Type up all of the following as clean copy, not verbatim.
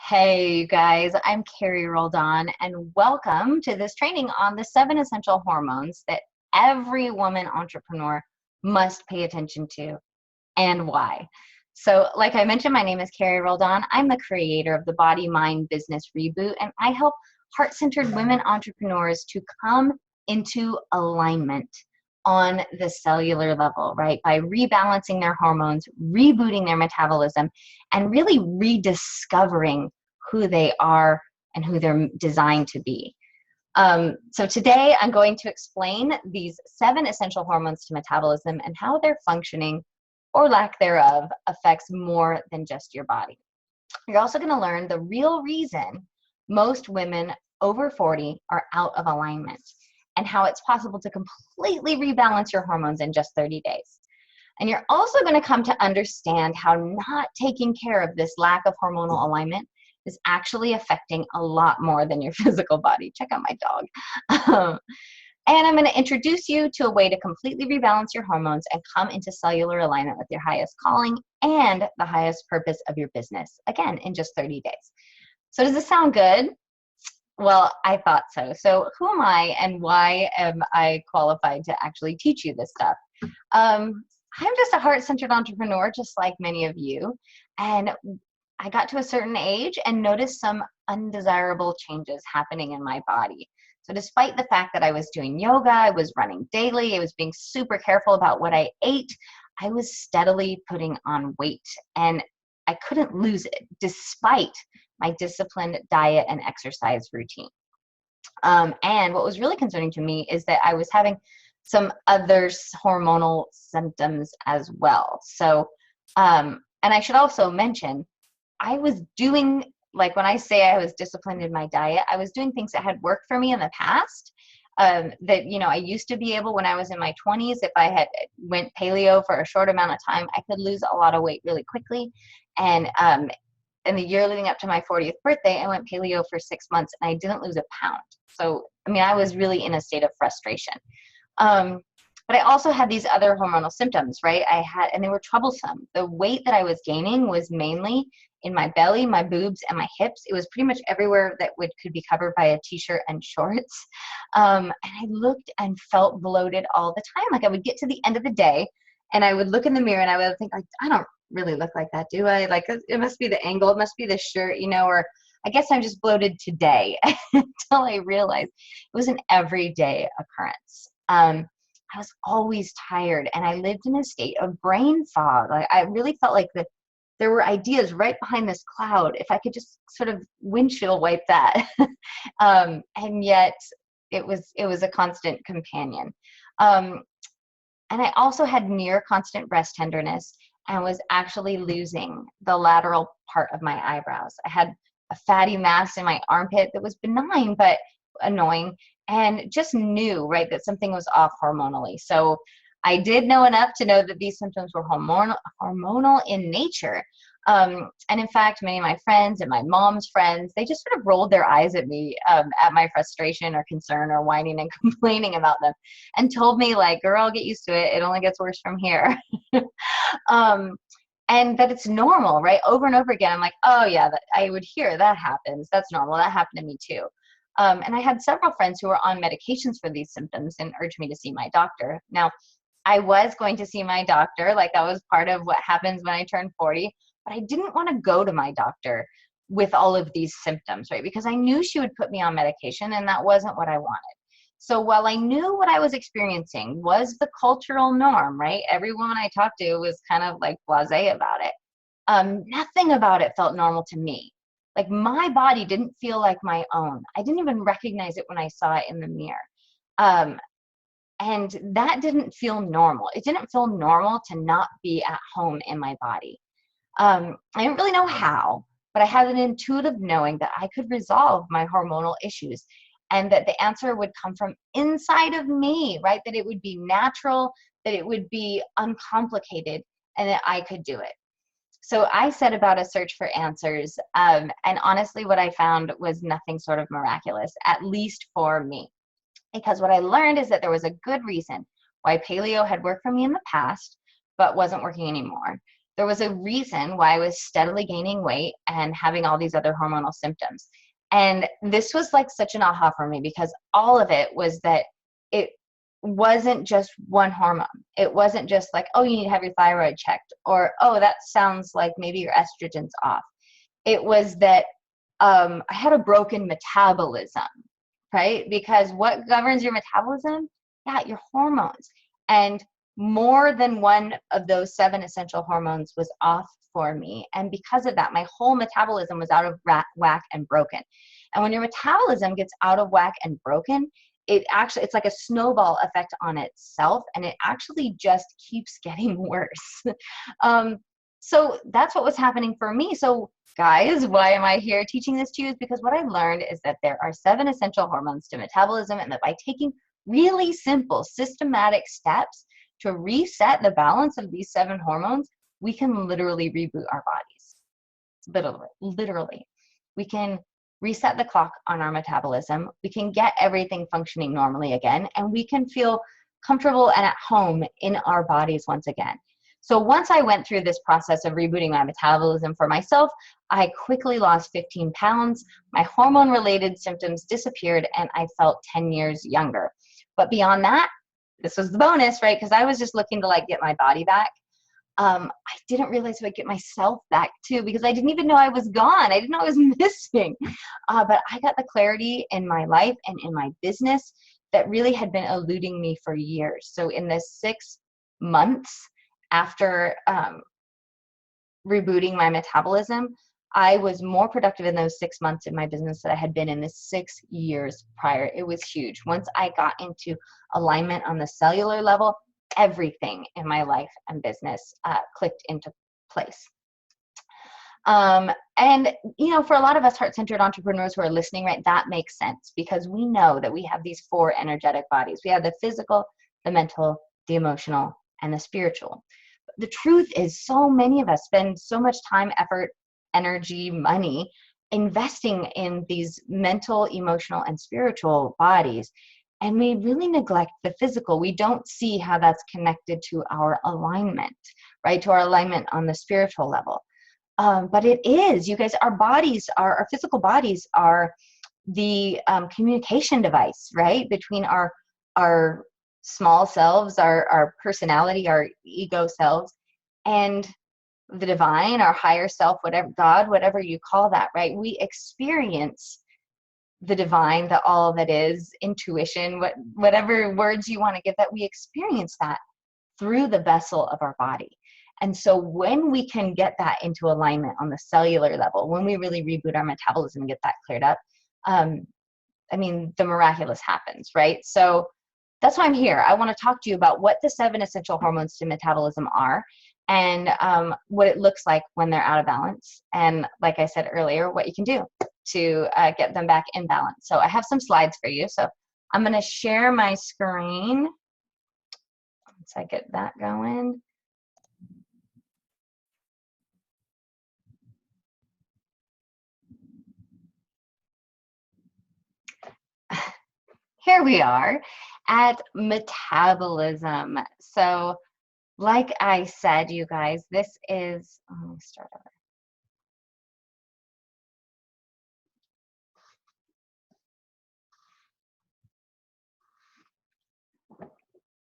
Hey, you guys, I'm Carrie Roldan, and welcome to this training on the 7 essential hormones that every woman entrepreneur must pay attention to and why. So, like I mentioned, my name is Carrie Roldan. I'm the creator of the Body Mind Business Reboot, and I help heart centered women entrepreneurs to come into alignment on the cellular level, right? By rebalancing their hormones, rebooting their metabolism, and really rediscovering who they are and who they're designed to be. So today I'm going to explain these 7 essential hormones to metabolism and how their functioning or lack thereof affects more than just your body. You're also going to learn the real reason most women over 40 are out of alignment and how it's possible to completely rebalance your hormones in just 30 days. And you're also going to come to understand how not taking care of this lack of hormonal alignment is actually affecting a lot more than your physical body. Check out my dog. And I'm going to introduce you to a way to completely rebalance your hormones and come into cellular alignment with your highest calling and the highest purpose of your business, again, in just 30 days. So does this sound good? Well, I thought so. So who am I and why am I qualified to actually teach you this stuff? I'm just a heart-centered entrepreneur, just like many of you. And I got to a certain age and noticed some undesirable changes happening in my body. So despite the fact that I was doing yoga, I was running daily, I was being super careful about what I ate, I was steadily putting on weight and I couldn't lose it despite my disciplined diet and exercise routine. And what was really concerning to me is that I was having some other hormonal symptoms as well. So, and I should also mention, I was doing, like when I say I was disciplined in my diet, I was doing things that had worked for me in the past. That, I used to be able, when I was in my 20s, if I had went paleo for a short amount of time, I could lose a lot of weight really quickly. And in the year leading up to my 40th birthday, I went paleo for 6 months and I didn't lose a pound. So, I was really in a state of frustration. But I also had these other hormonal symptoms, right? And they were troublesome. The weight that I was gaining was mainly in my belly, my boobs, and my hips. It was pretty much everywhere that could be covered by a t-shirt and shorts. And I looked and felt bloated all the time. Like I would get to the end of the day and I would look in the mirror and I would think, like, I don't really look like that, do I? Like, it must be the angle, it must be the shirt, or I guess I'm just bloated today until I realized it was an everyday occurrence. I was always tired and I lived in a state of brain fog. Like I really felt like there were ideas right behind this cloud. If I could just sort of windshield wipe that. And yet it was a constant companion. And I also had near constant breast tenderness and was actually losing the lateral part of my eyebrows. I had a fatty mass in my armpit that was benign, but annoying, and just knew, right, that something was off hormonally. So I did know enough to know that these symptoms were hormonal in nature. And in fact, many of my friends and my mom's friends, they just sort of rolled their eyes at me at my frustration or concern or whining and complaining about them and told me, like, girl, get used to it. It only gets worse from here. And that it's normal, right? Over and over again, I'm like, oh yeah, I would hear that happens. That's normal. That happened to me too. And I had several friends who were on medications for these symptoms and urged me to see my doctor. Now, I was going to see my doctor, like that was part of what happens when I turned 40, but I didn't want to go to my doctor with all of these symptoms, right? Because I knew she would put me on medication and that wasn't what I wanted. So while I knew what I was experiencing was the cultural norm, right? Every woman I talked to was kind of like blasé about it. Nothing about it felt normal to me. Like my body didn't feel like my own. I didn't even recognize it when I saw it in the mirror. And that didn't feel normal. It didn't feel normal to not be at home in my body. I didn't really know how, but I had an intuitive knowing that I could resolve my hormonal issues and that the answer would come from inside of me, right? That it would be natural, that it would be uncomplicated, and that I could do it. So I set about a search for answers, and honestly, what I found was nothing sort of miraculous, at least for me. Because what I learned is that there was a good reason why paleo had worked for me in the past, but wasn't working anymore. there was a reason why I was steadily gaining weight and having all these other hormonal symptoms. And this was like such an aha for me, because all of it was that it wasn't just one hormone. It wasn't just like, oh, you need to have your thyroid checked, or, oh, that sounds like maybe your estrogen's off. It was that I had a broken metabolism, right? Because what governs your metabolism? Yeah, your hormones. And more than one of those 7 essential hormones was off for me. And because of that, my whole metabolism was out of whack and broken. And when your metabolism gets out of whack and broken, it's like a snowball effect on itself, and it actually just keeps getting worse. So that's what was happening for me. So guys, why am I here teaching this to you? Is because what I learned is that there are 7 essential hormones to metabolism, and that by taking really simple, systematic steps to reset the balance of these 7 hormones, we can literally reboot our bodies. Literally. We can reset the clock on our metabolism. We can get everything functioning normally again, and we can feel comfortable and at home in our bodies once again. So once I went through this process of rebooting my metabolism for myself, I quickly lost 15 pounds. My hormone-related symptoms disappeared, and I felt 10 years younger. But beyond that, this was the bonus, right? Because I was just looking to like get my body back. I didn't realize I would get myself back too, because I didn't even know I was gone. I didn't know I was missing. But I got the clarity in my life and in my business that really had been eluding me for years. So in the 6 months after rebooting my metabolism, I was more productive in those 6 months in my business than I had been in the 6 years prior. It was huge. Once I got into alignment on the cellular level, everything in my life and business clicked into place. And, you know, for a lot of us heart-centered entrepreneurs who are listening, right, that makes sense, because we know that we have these 4 energetic bodies. We have the physical, the mental, the emotional, and the spiritual. But the truth is, so many of us spend so much time, effort, energy, money investing in these mental, emotional, and spiritual bodies, and we really neglect the physical. We don't see how that's connected to our alignment, right? To our alignment on the spiritual level. But it is, you guys, our physical bodies are the communication device, right? Between our small selves, our personality, our ego selves, and the divine, our higher self, whatever, God, whatever you call that, right? We experience the divine, the all that is, intuition, whatever words you want to give that, we experience that through the vessel of our body. And so when we can get that into alignment on the cellular level, when we really reboot our metabolism and get that cleared up, I mean, the miraculous happens, right? So that's why I'm here. I want to talk to you about what the 7 essential hormones to metabolism are, and what it looks like when they're out of balance. And like I said earlier, what you can do to get them back in balance. So I have some slides for you. So I'm going to share my screen once I get that going. Here we are at metabolism. So like I said, you guys, this is, let me start over.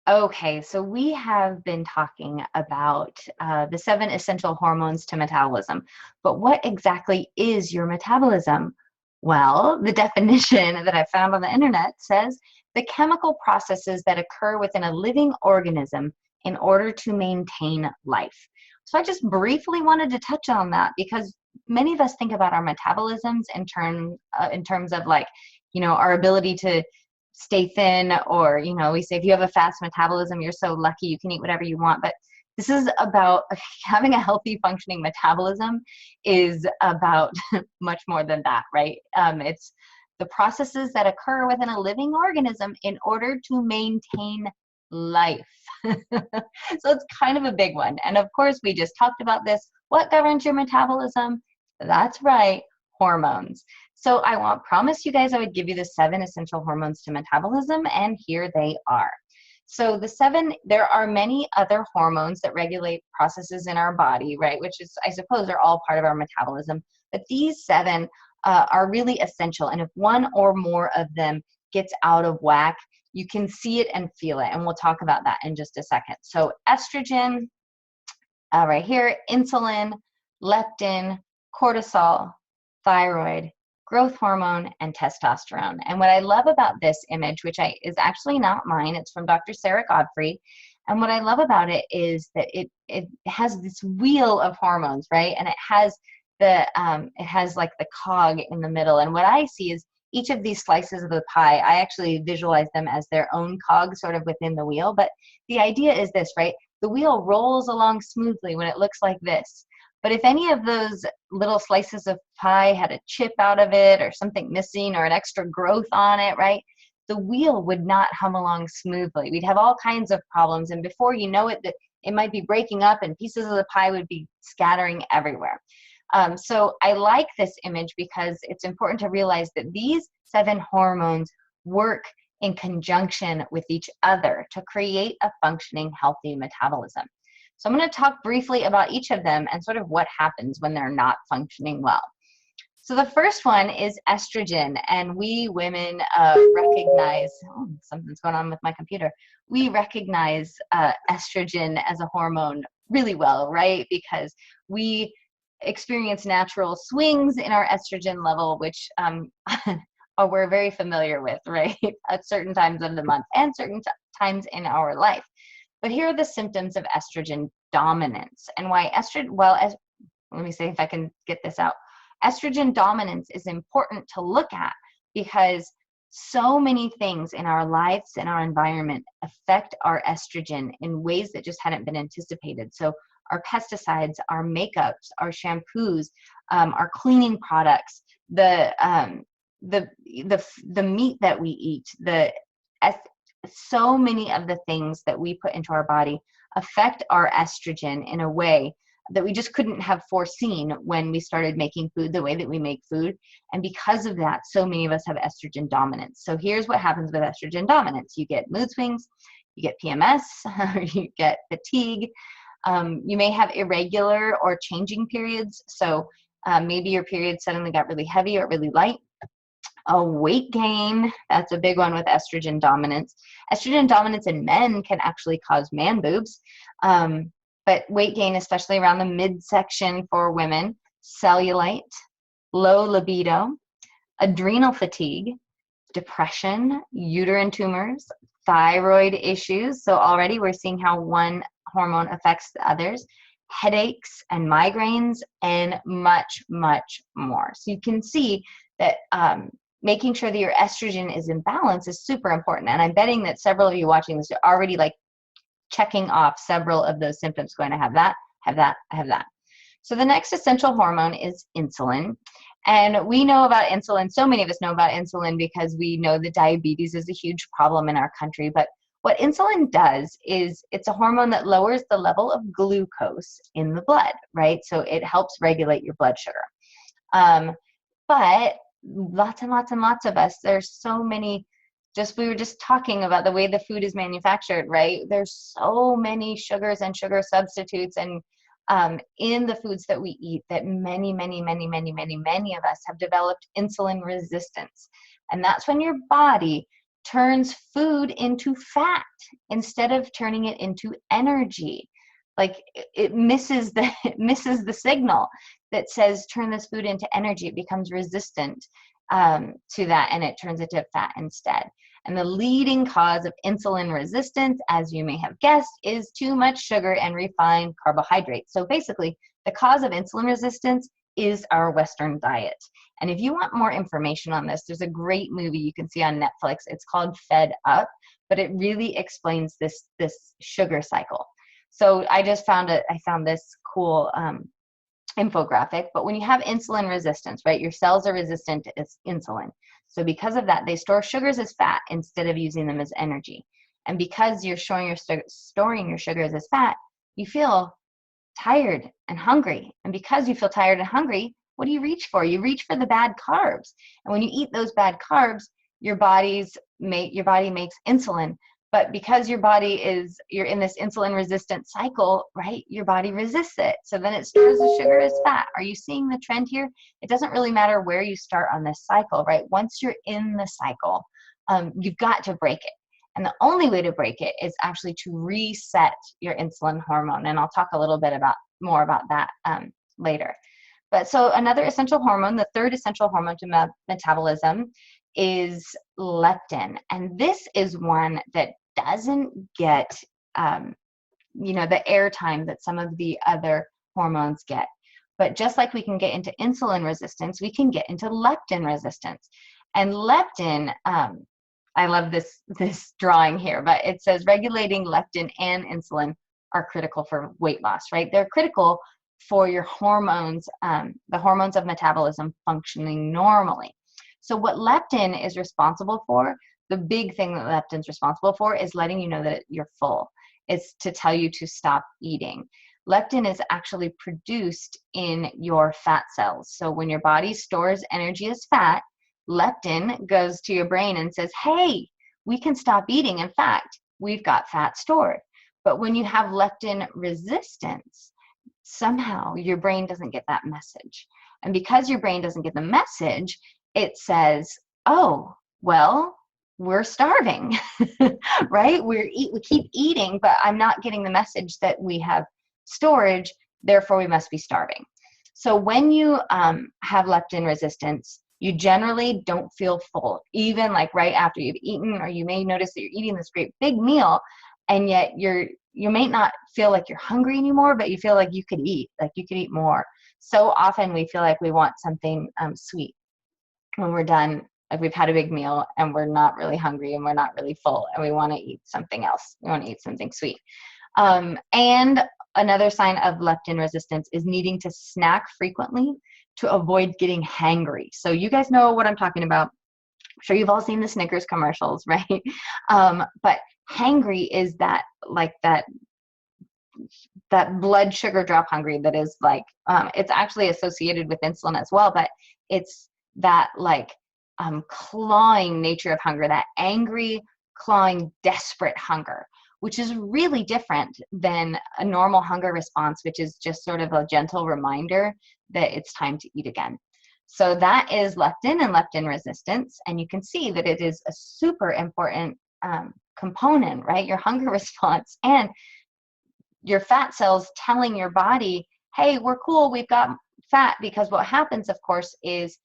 Okay, so we have been talking about the 7 essential hormones to metabolism, but what exactly is your metabolism? Well, the definition that I found on the internet says the chemical processes that occur within a living organism in order to maintain life. So I just briefly wanted to touch on that, because many of us think about our metabolisms in terms of, like, you know, our ability to stay thin, or, you know, we say if you have a fast metabolism, you're so lucky, you can eat whatever you want. But this is about having a healthy functioning metabolism is about much more than that, right? It's the processes that occur within a living organism in order to maintain life. So it's kind of a big one. And of course, we just talked about this. What governs your metabolism? That's right, hormones. So promise you guys I would give you the 7 essential hormones to metabolism, and here they are. So there are many other hormones that regulate processes in our body, right? Which is, I suppose, are all part of our metabolism. But these 7 are really essential. And if one or more of them gets out of whack, you can see it and feel it. And we'll talk about that in just a second. So estrogen, right here, insulin, leptin, cortisol, thyroid, growth hormone, and testosterone. And what I love about this image, which is actually not mine, it's from Dr. Sarah Godfrey. And what I love about it is that it has this wheel of hormones, right? And it has like the cog in the middle. And what I see is each of these slices of the pie, I actually visualize them as their own cog sort of within the wheel. But the idea is this, right? The wheel rolls along smoothly when it looks like this. But if any of those little slices of pie had a chip out of it or something missing or an extra growth on it, right, the wheel would not hum along smoothly. We'd have all kinds of problems. And before you know it, it might be breaking up and pieces of the pie would be scattering everywhere. So I like this image because it's important to realize that these 7 hormones work in conjunction with each other to create a functioning, healthy metabolism. So I'm going to talk briefly about each of them and sort of what happens when they're not functioning well. So the first one is estrogen, and we women recognize, oh, something's going on with my computer. We recognize estrogen as a hormone really well, right? Because we experience natural swings in our estrogen level, which we're very familiar with, right? At certain times of the month and certain times in our life. But here are the symptoms of estrogen dominance and why let me see if I can get this out. Estrogen dominance is important to look at because so many things in our lives and our environment affect our estrogen in ways that just hadn't been anticipated. So our pesticides, our makeups, our shampoos, our cleaning products, the meat that we eat, so many of the things that we put into our body affect our estrogen in a way that we just couldn't have foreseen when we started making food the way that we make food. And because of that, so many of us have estrogen dominance. So here's what happens with estrogen dominance. You get mood swings, you get PMS, you get fatigue. You may have irregular or changing periods. So maybe your period suddenly got really heavy or really light. A weight gain, that's a big one with estrogen dominance. Estrogen dominance in men can actually cause man boobs, but weight gain, especially around the midsection for women, cellulite, low libido, adrenal fatigue, depression, uterine tumors, thyroid issues. So already we're seeing how one hormone affects the others, headaches and migraines, and much, much more. So you can see that making sure that your estrogen is in balance is super important. And I'm betting that several of you watching this are already like checking off several of those symptoms, going to have that, have that, have that. So the next essential hormone is insulin. And we know about insulin, so many of us know about insulin because we know that diabetes is a huge problem in our country. But what insulin does is it's a hormone that lowers the level of glucose in the blood, right? So it helps regulate your blood sugar. But lots and lots and lots of us, there's so many, we were just talking about the way the food is manufactured, right? There's so many sugars and sugar substitutes and in the foods that we eat that many of us have developed insulin resistance. And that's when your body turns food into fat instead of turning it into energy. Like it misses the signal that says turn this food into energy. It becomes resistant to that, and it turns it to fat instead. And the leading cause of insulin resistance, as you may have guessed, is too much sugar and refined carbohydrates. So basically, the cause of insulin resistance is our Western diet. And if you want more information on this, there's a great movie you can see on Netflix. It's called Fed Up, but it really explains this sugar cycle. So I found this cool infographic. But when you have insulin resistance, right, your cells are resistant to insulin. So because of that, they store sugars as fat instead of using them as energy. And because you're storing your sugars as fat, you feel tired and hungry. And because you feel tired and hungry, what do you reach for? You reach for the bad carbs. And when you eat those bad carbs, your body makes insulin, But because you're in this insulin resistant cycle, right? Your body resists it. So then it stores the sugar as fat. Are you seeing the trend here? It doesn't really matter where you start on this cycle, right? Once you're in the cycle, you've got to break it. And the only way to break it is actually to reset your insulin hormone. And I'll talk a little bit more about that later. But so another essential hormone, the third essential hormone to metabolism, is leptin. And this is one that doesn't get the airtime that some of the other hormones get. But just like we can get into insulin resistance, we can get into leptin resistance. And leptin, I love this drawing here, but it says regulating leptin and insulin are critical for weight loss, right? They're critical for your hormones, the hormones of metabolism functioning normally. So what leptin is responsible for, the big thing that leptin's responsible for is letting you know that you're full. It's to tell you to stop eating. Leptin is actually produced in your fat cells. So when your body stores energy as fat, leptin goes to your brain and says, hey, we can stop eating. In fact, we've got fat stored. But when you have leptin resistance, somehow your brain doesn't get that message. And because your brain doesn't get the message, it says, oh, well, we're starving, right? We keep eating, but I'm not getting the message that we have storage, therefore we must be starving. So when you have leptin resistance, you generally don't feel full, even like right after you've eaten, or you may notice that you're eating this great big meal, and yet you may not feel like you're hungry anymore, but you feel like you could eat more. So often we feel like we want something sweet when we're done, like we've had a big meal and we're not really hungry and we're not really full and we want to eat something else. We want to eat something sweet. And another sign of leptin resistance is needing to snack frequently to avoid getting hangry. So you guys know what I'm talking about. I'm sure you've all seen the Snickers commercials, right? But hangry is that blood sugar drop hungry that is like, it's actually associated with insulin as well, but it's that clawing nature of hunger, that angry, clawing, desperate hunger, which is really different than a normal hunger response, which is just sort of a gentle reminder that it's time to eat again. So that is leptin and leptin resistance. And you can see that it is a super important component, right? Your hunger response and your fat cells telling your body, hey, we're cool, we've got fat. Because what happens, of course, is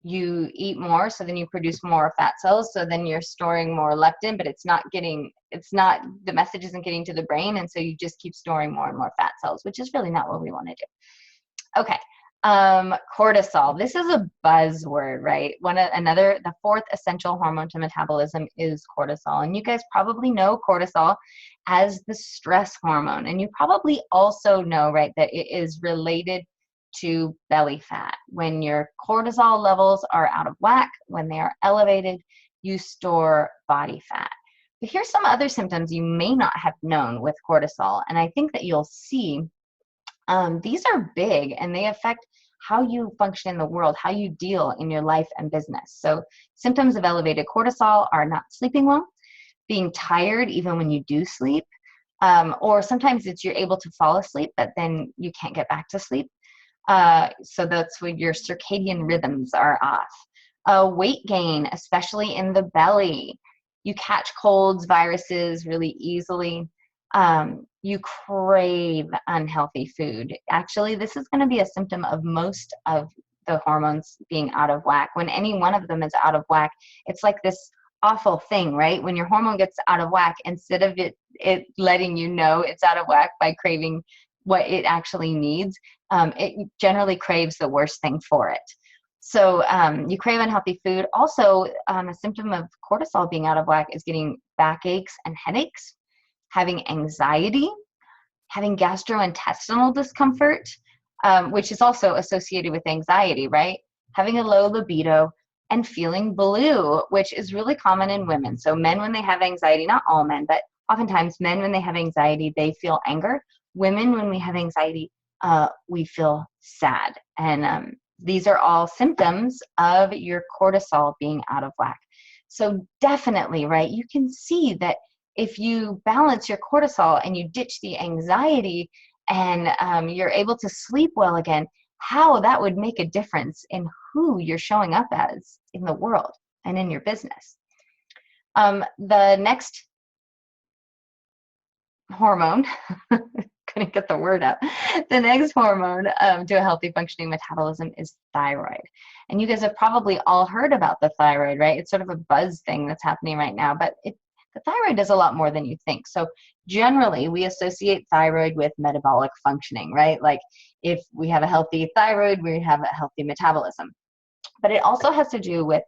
you eat more, so then you produce more fat cells, so then you're storing more leptin, but the message isn't getting to the brain, and so you just keep storing more and more fat cells, which is really not what we want to do. Okay, cortisol. This is a buzzword, right? The fourth essential hormone to metabolism is cortisol, and you guys probably know cortisol as the stress hormone, and you probably also know, right, that it is related to belly fat. When your cortisol levels are out of whack, when they are elevated, you store body fat. But here's some other symptoms you may not have known with cortisol, and I think that you'll see these are big, and they affect how you function in the world, how you deal in your life and business. So symptoms of elevated cortisol are not sleeping well, being tired even when you do sleep, or sometimes it's you're able to fall asleep, but then you can't get back to sleep. So that's when your circadian rhythms are off. Weight gain, especially in the belly. You catch colds, viruses really easily. You crave unhealthy food. Actually, this is going to be a symptom of most of the hormones being out of whack. When any one of them is out of whack, it's like this awful thing, right? When your hormone gets out of whack, instead of it letting you know it's out of whack by craving what it actually needs, it generally craves the worst thing for it. So you crave unhealthy food. Also, a symptom of cortisol being out of whack is getting backaches and headaches, having anxiety, having gastrointestinal discomfort, which is also associated with anxiety, right? Having a low libido, and feeling blue, which is really common in women. So men, when they have anxiety, not all men, but oftentimes men, when they have anxiety, they feel anger. Women, when we have anxiety, we feel sad. And these are all symptoms of your cortisol being out of whack. So definitely, right, you can see that if you balance your cortisol and you ditch the anxiety and you're able to sleep well again, how that would make a difference in who you're showing up as in the world and in your business. The next hormone, couldn't get the word out. The next hormone to a healthy functioning metabolism is thyroid. And you guys have probably all heard about the thyroid, right? It's sort of a buzz thing that's happening right now, but the thyroid does a lot more than you think. So generally, we associate thyroid with metabolic functioning, right? Like if we have a healthy thyroid, we have a healthy metabolism. But it also has to do with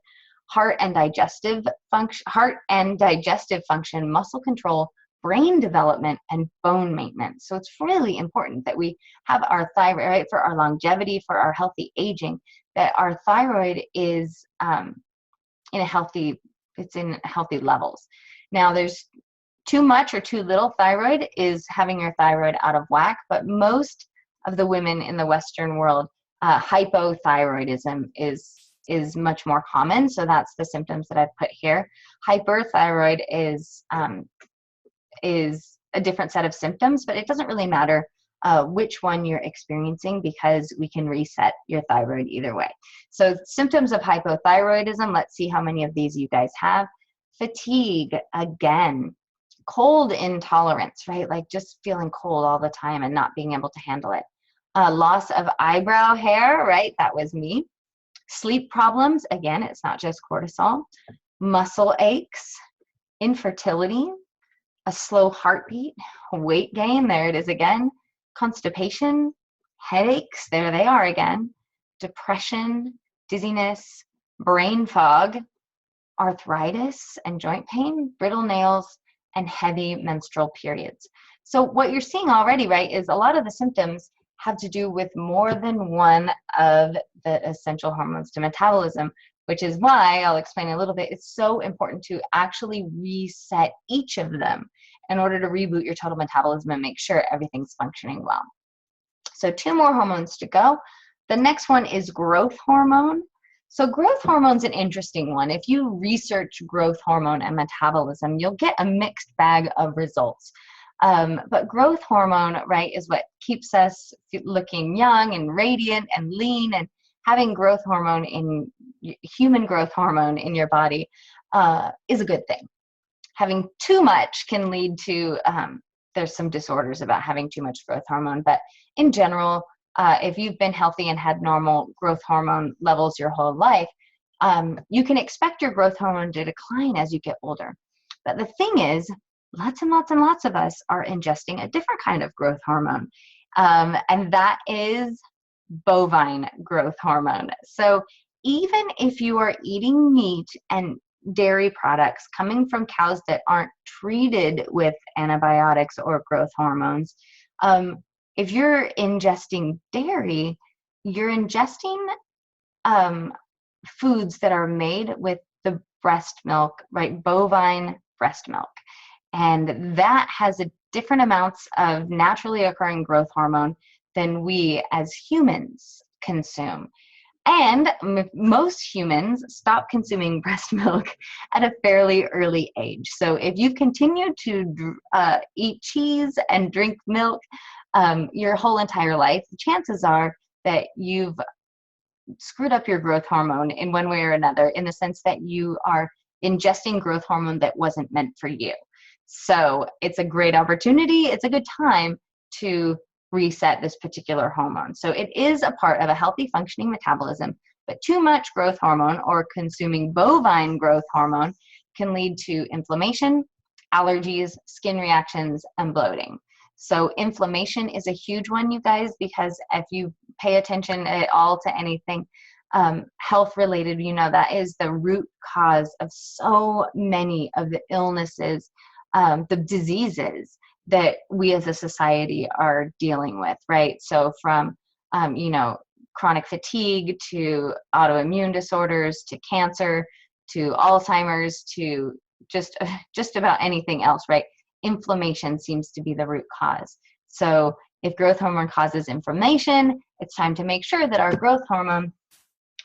heart and digestive function, muscle control, brain development, and bone maintenance. So it's really important that we have our thyroid, right, for our longevity, for our healthy aging, that our thyroid is in healthy levels. Now, there's too much or too little thyroid is having your thyroid out of whack, but most of the women in the Western world, hypothyroidism is much more common. So that's the symptoms that I've put here. Hyperthyroid is a different set of symptoms, but it doesn't really matter which one you're experiencing because we can reset your thyroid either way. So symptoms of hypothyroidism, let's see how many of these you guys have. Fatigue, again, cold intolerance, right? Like just feeling cold all the time and not being able to handle it. Loss of eyebrow hair, right? That was me. Sleep problems, again, it's not just cortisol. Muscle aches, infertility, a slow heartbeat, weight gain, there it is again, constipation, headaches, there they are again, depression, dizziness, brain fog, arthritis and joint pain, brittle nails, and heavy menstrual periods. So what you're seeing already, right, is a lot of the symptoms have to do with more than one of the essential hormones to metabolism, which is why I'll explain a little bit. It's so important to actually reset each of them in order to reboot your total metabolism and make sure everything's functioning well. So 2 more hormones to go. The next one is growth hormone. So growth hormone's an interesting one. If you research growth hormone and metabolism, you'll get a mixed bag of results. But growth hormone, right, is what keeps us looking young and radiant and lean, and having growth hormone human growth hormone in your body is a good thing. Having too much can lead to, there's some disorders about having too much growth hormone, but in general, if you've been healthy and had normal growth hormone levels your whole life, you can expect your growth hormone to decline as you get older. But the thing is, lots and lots and lots of us are ingesting a different kind of growth hormone, and that is bovine growth hormone. So even if you are eating meat and dairy products coming from cows that aren't treated with antibiotics or growth hormones, if you're ingesting dairy, you're ingesting foods that are made with the breast milk, right? Bovine breast milk. And that has different amounts of naturally occurring growth hormone than we as humans consume. And most humans stop consuming breast milk at a fairly early age. So if you've continued to eat cheese and drink milk your whole entire life, chances are that you've screwed up your growth hormone in one way or another, in the sense that you are ingesting growth hormone that wasn't meant for you. So it's a great opportunity. It's a good time to reset this particular hormone. So it is a part of a healthy functioning metabolism, but too much growth hormone or consuming bovine growth hormone can lead to inflammation, allergies, skin reactions, and bloating. So inflammation is a huge one, you guys, because if you pay attention at all to anything health related, you know that is the root cause of so many of the illnesses, the diseases that we as a society are dealing with, right? So from, chronic fatigue to autoimmune disorders to cancer to Alzheimer's to just about anything else, right? Inflammation seems to be the root cause. So if growth hormone causes inflammation, it's time to make sure that our growth hormone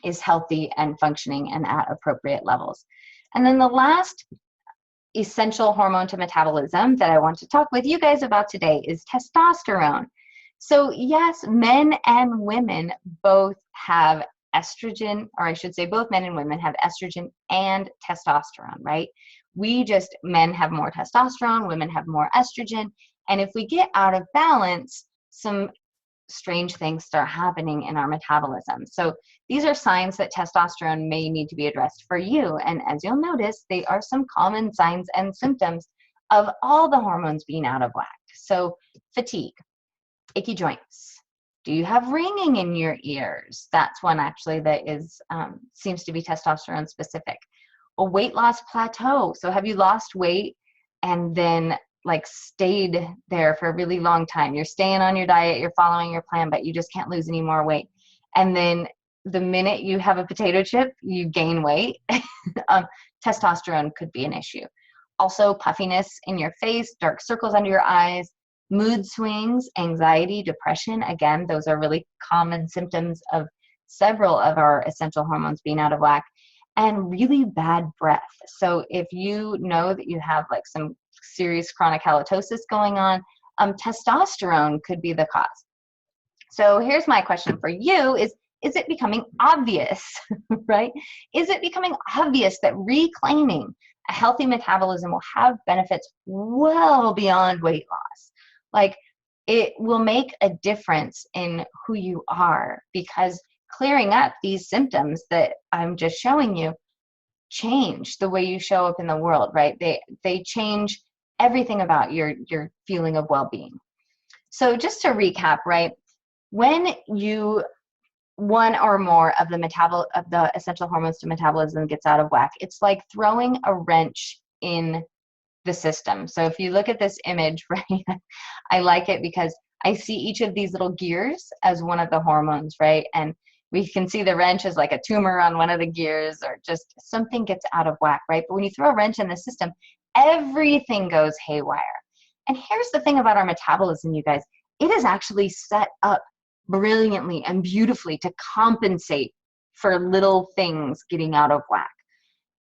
is healthy and functioning and at appropriate levels. And then the last essential hormone to metabolism that I want to talk with you guys about today is testosterone. So yes, men and women both have estrogen, or I should say both men and women have estrogen and testosterone, right? Men have more testosterone, women have more estrogen. And if we get out of balance, some strange things start happening in our metabolism. So these are signs that testosterone may need to be addressed for you. And as you'll notice, they are some common signs and symptoms of all the hormones being out of whack. So fatigue, achy joints. Do you have ringing in your ears? That's one actually that is seems to be testosterone specific. A weight loss plateau. So have you lost weight and then like stayed there for a really long time? You're staying on your diet, you're following your plan, but you just can't lose any more weight. And then the minute you have a potato chip, you gain weight. Testosterone could be an issue. Also, puffiness in your face, dark circles under your eyes, mood swings, anxiety, depression. Again, those are really common symptoms of several of our essential hormones being out of whack. And really bad breath. So if you know that you have like some serious chronic halitosis going on, testosterone could be the cause. So here's my question for you is it becoming obvious, right? Is it becoming obvious that reclaiming a healthy metabolism will have benefits well beyond weight loss? Like, it will make a difference in who you are, because clearing up these symptoms that I'm just showing you change the way you show up in the world, right? They change everything about your feeling of well-being. So just to recap, right? When one or more of the essential hormones to metabolism gets out of whack, it's like throwing a wrench in the system. So if you look at this image, right, I like it because I see each of these little gears as one of the hormones, right? And we can see the wrench as like a tumor on one of the gears, or just something gets out of whack, right? But when you throw a wrench in the system, everything goes haywire. And here's the thing about our metabolism, you guys. It is actually set up brilliantly and beautifully to compensate for little things getting out of whack.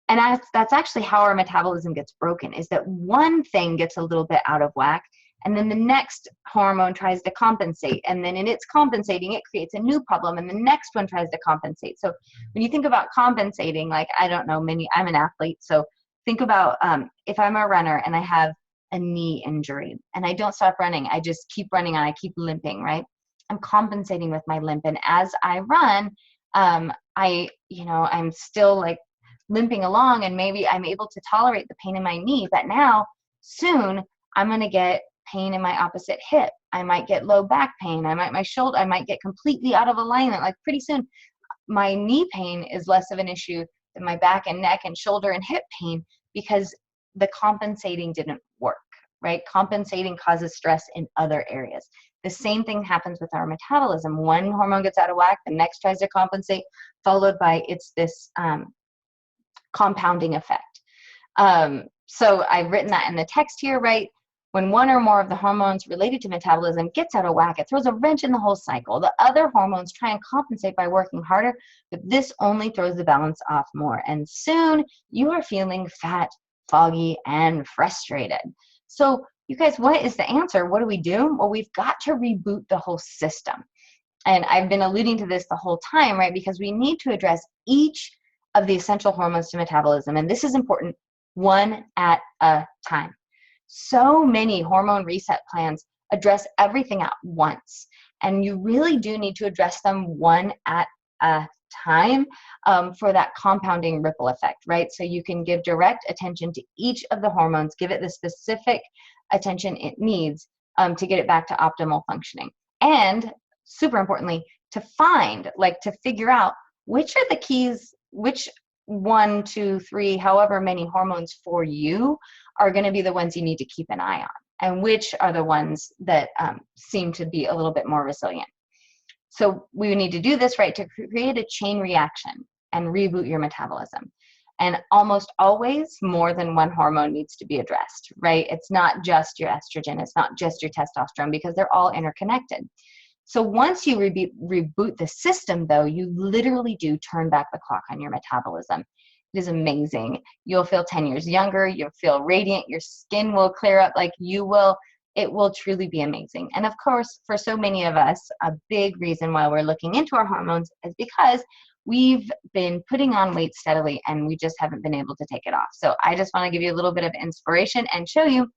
And that's actually how our metabolism gets broken, is that one thing gets a little bit out of whack, and then the next hormone tries to compensate. And then in its compensating, it creates a new problem, and the next one tries to compensate. So when you think about compensating, like, I don't know, I'm an athlete. So think about if I'm a runner and I have a knee injury and I don't stop running, I just keep running and I keep limping, right? I'm compensating with my limp. And as I run, I'm still like limping along, and maybe I'm able to tolerate the pain in my knee, but now soon I'm going to get pain in my opposite hip. I might get low back pain. My shoulder, I might get completely out of alignment. Like, pretty soon my knee pain is less of an issue than my back and neck and shoulder and hip pain, because the compensating didn't work, right? Compensating causes stress in other areas. The same thing happens with our metabolism. One hormone gets out of whack, the next tries to compensate, followed by this compounding effect. So I've written that in the text here, right? When one or more of the hormones related to metabolism gets out of whack, it throws a wrench in the whole cycle. The other hormones try and compensate by working harder, but this only throws the balance off more. And soon you are feeling fat, foggy, and frustrated. So you guys, what is the answer? What do we do? Well, we've got to reboot the whole system. And I've been alluding to this the whole time, right? Because we need to address each of the essential hormones to metabolism. And this is important, one at a time. So many hormone reset plans address everything at once. And you really do need to address them one at a time for that compounding ripple effect, right? So you can give direct attention to each of the hormones, give it the specific attention it needs to get it back to optimal functioning. And super importantly, to figure out which are the keys, which 1, 2, 3, however many hormones for you are going to be the ones you need to keep an eye on, and which are the ones that seem to be a little bit more resilient. So we need to do this, right, to create a chain reaction and reboot your metabolism. And almost always more than one hormone needs to be addressed, right? It's not just your estrogen, it's not just your testosterone, because they're all interconnected. So once you reboot the system, though, you literally do turn back the clock on your metabolism. It is amazing. You'll feel 10 years younger. You'll feel radiant. Your skin will clear up. Like you will, it will truly be amazing. And of course, for so many of us, a big reason why we're looking into our hormones is because we've been putting on weight steadily and we just haven't been able to take it off. So I just want to give you a little bit of inspiration and show you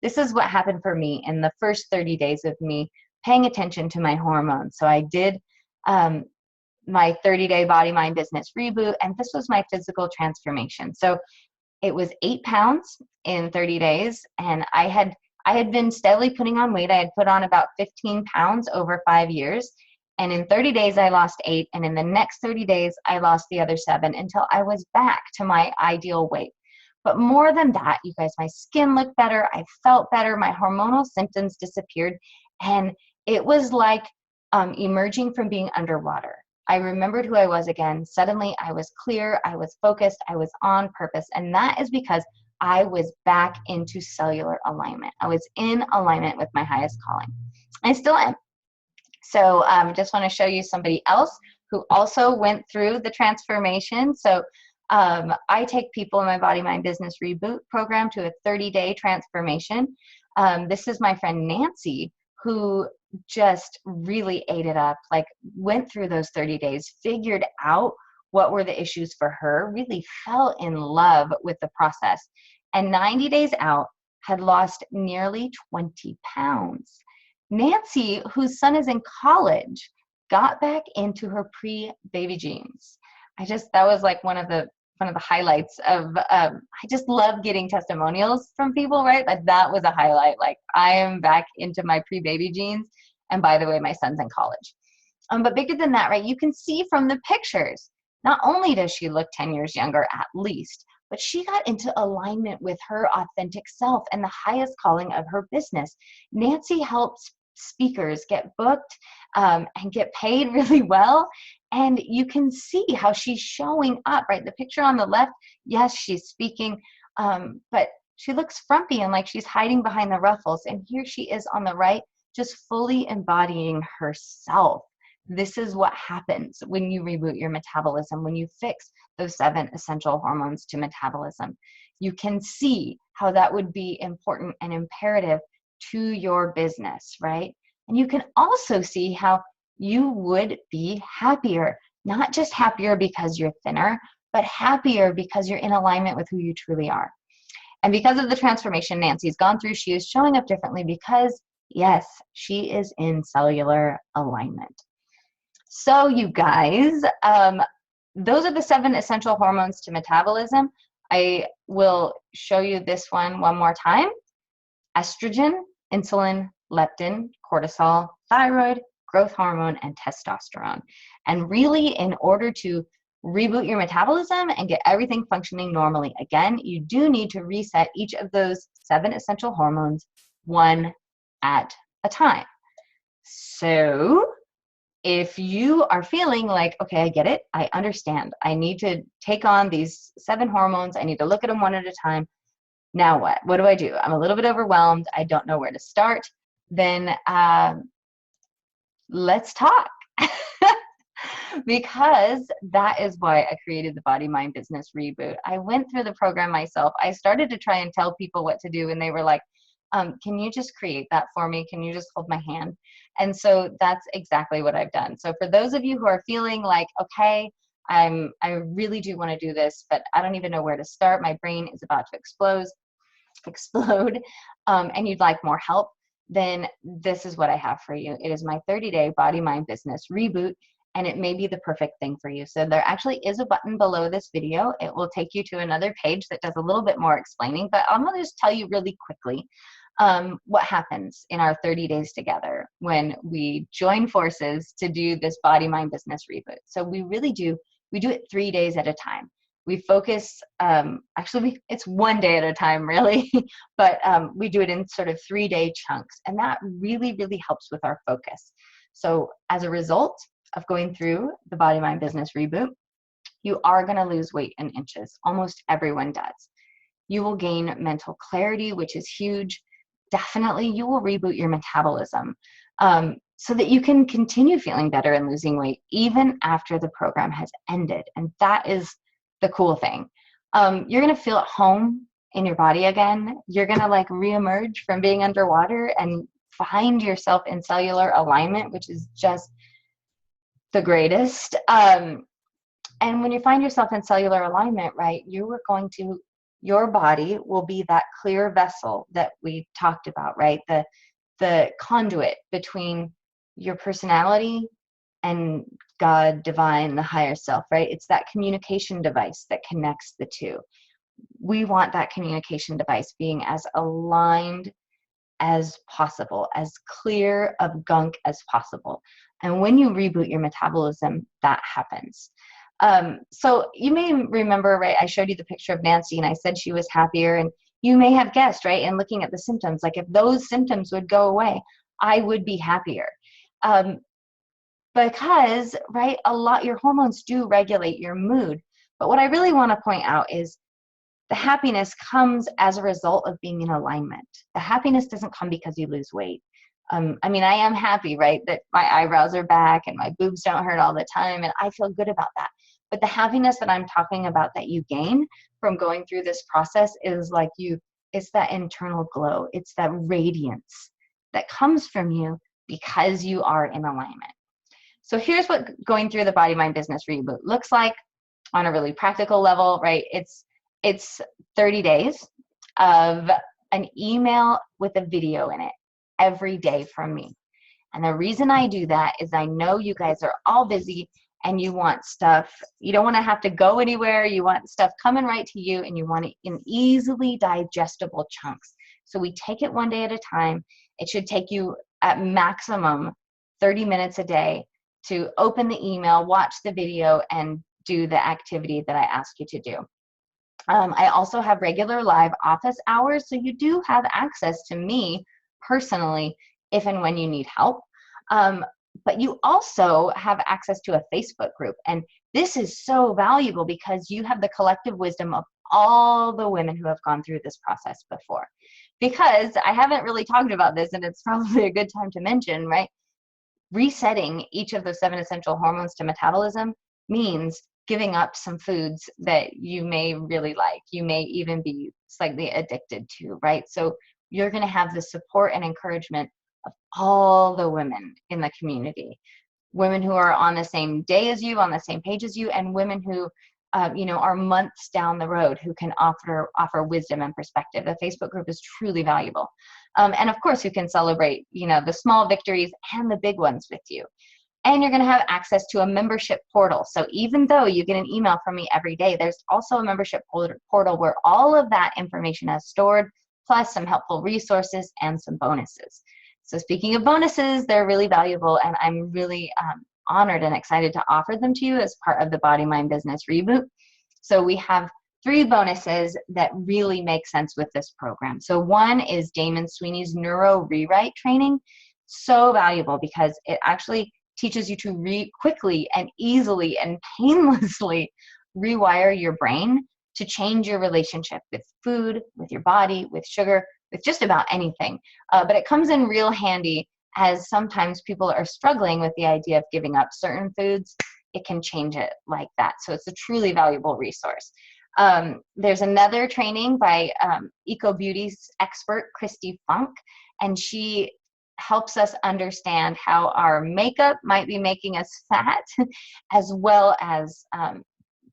this is what happened for me in the first 30 days of me paying attention to my hormones. So I did my 30-day body, mind, business reboot, and this was my physical transformation. So it was 8 pounds in 30 days, and I had been steadily putting on weight. I had put on about 15 pounds over 5 years, and in 30 days I lost 8, and in the next 30 days I lost the other 7 until I was back to my ideal weight. But more than that, you guys, my skin looked better, I felt better, my hormonal symptoms disappeared, and it was like emerging from being underwater. I remembered who I was again. Suddenly I was clear, I was focused, I was on purpose. And that is because I was back into cellular alignment. I was in alignment with my highest calling. I still am. So just want to show you somebody else who also went through the transformation. So I take people in my Body, Mind, Business Reboot program to a 30-day transformation. This is my friend Nancy, who just really ate it up, like went through those 30 days, figured out what were the issues for her, really fell in love with the process. And 90 days out, had lost nearly 20 pounds. Nancy, whose son is in college, got back into her pre-baby jeans. That was like one of the highlights of, I just love getting testimonials from people, right? That was a highlight. Like, I am back into my pre-baby jeans. And by the way, my son's in college. But bigger than that, right? You can see from the pictures, not only does she look 10 years younger at least, but she got into alignment with her authentic self and the highest calling of her business. Nancy helps speakers get booked and get paid really well. And you can see how she's showing up, right? The picture on the left, yes, she's speaking, but she looks frumpy and like she's hiding behind the ruffles. And here she is on the right, just fully embodying herself. This is what happens when you reboot your metabolism, when you fix those 7 essential hormones to metabolism. You can see how that would be important and imperative to your business, right? And you can also see how you would be happier, not just happier because you're thinner, but happier because you're in alignment with who you truly are. And because of the transformation Nancy's gone through, she is showing up differently because, yes, she is in cellular alignment. So you guys, those are the 7 essential hormones to metabolism. I will show you this one more time. Estrogen, insulin, leptin, cortisol, thyroid, growth hormone, and testosterone. And really, in order to reboot your metabolism and get everything functioning normally again, you do need to reset each of those 7 essential hormones one at a time. So if you are feeling like, okay, I get it, I understand, I need to take on these 7 hormones, I need to look at them one at a time, now what? What do I do? I'm a little bit overwhelmed, I don't know where to start. Then let's talk. Because that is why I created the Body, Mind, Business Reboot. I went through the program myself. I started to try and tell people what to do, and they were like, can you just create that for me? Can you just hold my hand? And so that's exactly what I've done. So for those of you who are feeling like, okay, I really do want to do this, but I don't even know where to start. My brain is about to explode, and you'd like more help, then this is what I have for you. It is my 30-day Body, Mind, Business Reboot, and it may be the perfect thing for you. So there actually is a button below this video. It will take you to another page that does a little bit more explaining, but I'm going to just tell you really quickly what happens in our 30 days together when we join forces to do this Body, Mind, Business Reboot. So we do it 3 days at a time. We focus, it's 1 day at a time, really, but we do it in sort of 3-day chunks, and that really, really helps with our focus. So as a result of going through the Body, Mind, Business Reboot, you are going to lose weight in inches. Almost everyone does. You will gain mental clarity, which is huge. Definitely, you will reboot your metabolism so that you can continue feeling better and losing weight even after the program has ended. And that is the cool thing. You're going to feel at home in your body again. You're going to like reemerge from being underwater and find yourself in cellular alignment, which is just the greatest. And when you find yourself in cellular alignment, right, your body will be that clear vessel that we talked about, right? The conduit between your personality and God, divine, the higher self, right? It's that communication device that connects the two. We want that communication device being as aligned as possible, as clear of gunk as possible. And when you reboot your metabolism, that happens. So you may remember, right, I showed you the picture of Nancy and I said she was happier, and you may have guessed, right, in looking at the symptoms, like if those symptoms would go away, I would be happier. Because, right, your hormones do regulate your mood. But what I really want to point out is the happiness comes as a result of being in alignment. The happiness doesn't come because you lose weight. I mean, I am happy, right, that my eyebrows are back and my boobs don't hurt all the time, and I feel good about that. But the happiness that I'm talking about that you gain from going through this process is like it's that internal glow. It's that radiance that comes from you because you are in alignment. So here's what going through the Body Mind Business Reboot looks like on a really practical level, right? It's 30 days of an email with a video in it every day from me. And the reason I do that is I know you guys are all busy and you want stuff. You don't want to have to go anywhere. You want stuff coming right to you, and you want it in easily digestible chunks. So we take it one day at a time. It should take you at maximum 30 minutes a day to open the email, watch the video, and do the activity that I ask you to do. I also have regular live office hours, so you do have access to me personally if and when you need help. But you also have access to a Facebook group, and this is so valuable because you have the collective wisdom of all the women who have gone through this process before. Because I haven't really talked about this, and it's probably a good time to mention, right? Resetting each of the 7 essential hormones to metabolism means giving up some foods that you may really like, you may even be slightly addicted to, right? So you're going to have the support and encouragement of all the women in the community, women who are on the same day as you, on the same page as you, and women who are months down the road who can offer wisdom and perspective. The Facebook group is truly valuable. And of course, who can celebrate, the small victories and the big ones with you. And you're going to have access to a membership portal. So even though you get an email from me every day, there's also a membership portal where all of that information is stored, plus some helpful resources and some bonuses. So speaking of bonuses, they're really valuable, and I'm really honored and excited to offer them to you as part of the Body Mind Business Reboot. So we have 3 bonuses that really make sense with this program. So one is Damon Sweeney's Neuro Rewrite training. So valuable because it actually teaches you to quickly and easily and painlessly rewire your brain to change your relationship with food, with your body, with sugar, with just about anything. But it comes in real handy as sometimes people are struggling with the idea of giving up certain foods. It can change it like that. So it's a truly valuable resource. There's another training by Eco Beauty's expert, Christy Funk, and she helps us understand how our makeup might be making us fat, as well as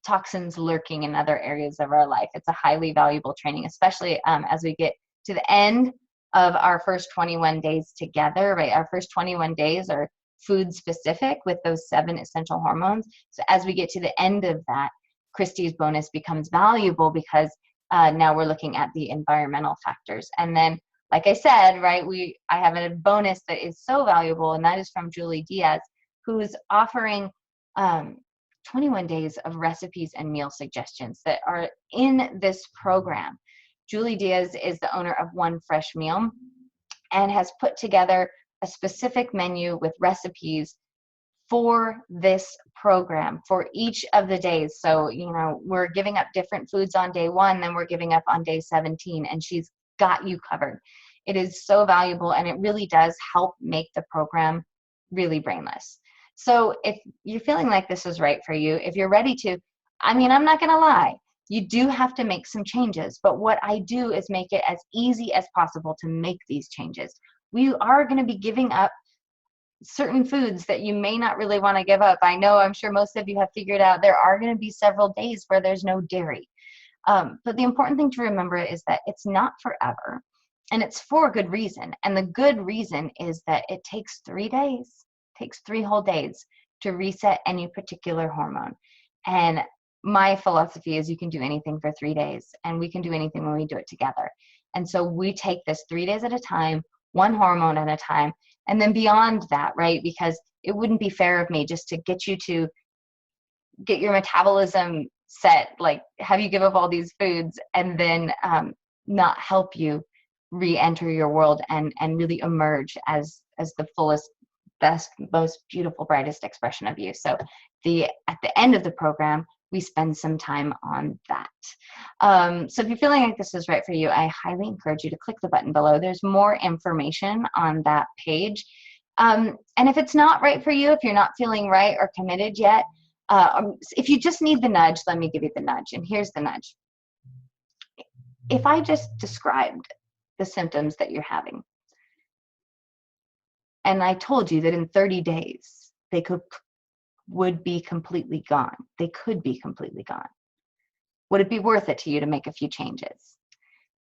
toxins lurking in other areas of our life. It's a highly valuable training, especially as we get to the end of our first 21 days together, right? Our first 21 days are food specific with those 7 essential hormones. So as we get to the end of that, Christy's bonus becomes valuable because now we're looking at the environmental factors. And then, like I said, right, I have a bonus that is so valuable, and that is from Julie Diaz, who is offering 21 days of recipes and meal suggestions that are in this program. Julie Diaz is the owner of One Fresh Meal and has put together a specific menu with recipes for this program for each of the days. So, we're giving up different foods on day 1, then we're giving up on day 17, and she's got you covered. It is so valuable, and it really does help make the program really brainless. So if you're feeling like this is right for you, if you're ready to I mean, I'm not going to lie. You do have to make some changes, but what I do is make it as easy as possible to make these changes. We are going to be giving up certain foods that you may not really want to give up. I know, I'm sure most of you have figured out there are going to be several days where there's no dairy. But the important thing to remember is that it's not forever, and it's for a good reason. And the good reason is that it takes 3 days, takes 3 whole days to reset any particular hormone. And my philosophy is you can do anything for 3 days, and we can do anything when we do it together. And so we take this 3 days at a time, one hormone at a time, and then beyond that, right? Because it wouldn't be fair of me just to get you to get your metabolism set, like have you give up all these foods and then not help you re-enter your world and really emerge as the fullest, best, most beautiful, brightest expression of you. So at the end of the program, we spend some time on that. So if you're feeling like this is right for you, I highly encourage you to click the button below. There's more information on that page. And if it's not right for you, if you're not feeling right or committed yet, if you just need the nudge, let me give you the nudge. And here's the nudge. If I just described the symptoms that you're having, and I told you that in 30 days, they would be completely gone. They could be completely gone. Would it be worth it to you to make a few changes?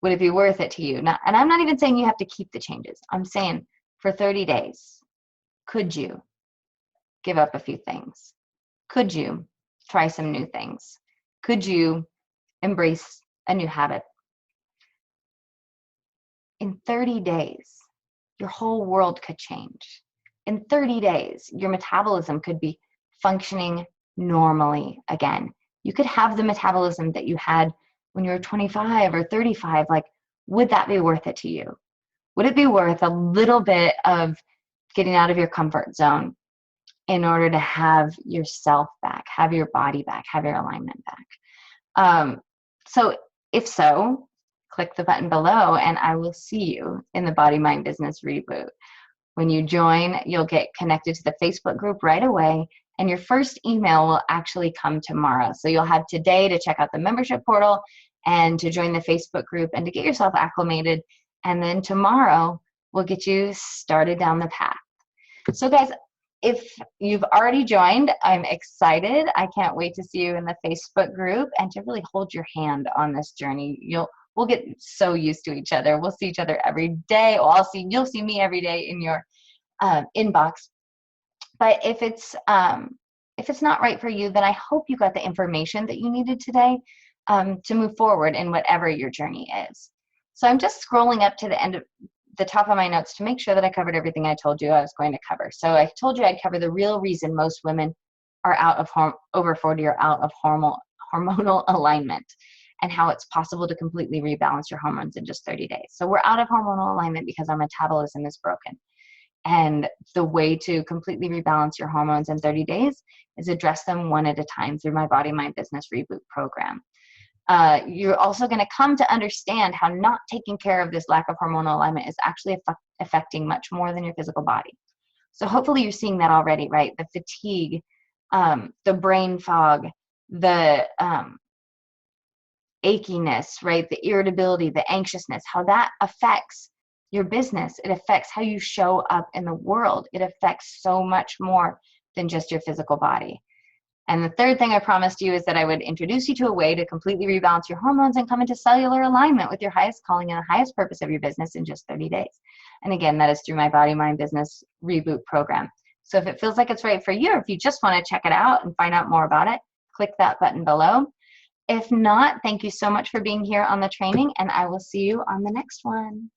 Would it be worth it to you? Now, and I'm not even saying you have to keep the changes. I'm saying for 30 days, could you give up a few things? Could you try some new things? Could you embrace a new habit? In 30 days, your whole world could change. In 30 days, your metabolism could be functioning normally again. You could have the metabolism that you had when you were 25 or 35. Like, would that be worth it to you? Would it be worth a little bit of getting out of your comfort zone in order to have yourself back, have your body back, have your alignment back? So if so, click the button below and I will see you in the Body Mind Business Reboot. When you join, you'll get connected to the Facebook group right away, and your first email will actually come tomorrow. So you'll have today to check out the membership portal and to join the Facebook group and to get yourself acclimated. And then tomorrow, we'll get you started down the path. So guys, if you've already joined, I'm excited. I can't wait to see you in the Facebook group and to really hold your hand on this journey. We'll get so used to each other. We'll see each other every day. Well, you'll see me every day in your inbox. But if it's not right for you, then I hope you got the information that you needed today to move forward in whatever your journey is. So I'm just scrolling up to the end of the top of my notes to make sure that I covered everything I told you I was going to cover. So I told you I'd cover the real reason most women are out of over 40 are out of hormonal alignment, and how it's possible to completely rebalance your hormones in just 30 days. So we're out of hormonal alignment because our metabolism is broken. And the way to completely rebalance your hormones in 30 days is address them one at a time through my Body Mind Business Reboot program. You're also going to come to understand how not taking care of this lack of hormonal alignment is actually affecting much more than your physical body. So hopefully you're seeing that already, right? The fatigue, the brain fog, the achiness, right? The irritability, the anxiousness, how that affects your business. It affects how you show up in the world. It affects so much more than just your physical body. And the third thing I promised you is that I would introduce you to a way to completely rebalance your hormones and come into cellular alignment with your highest calling and the highest purpose of your business in just 30 days. And again, that is through my Body Mind Business Reboot program. So if it feels like it's right for you, or if you just want to check it out and find out more about it, click that button below. If not, thank you so much for being here on the training, and I will see you on the next one.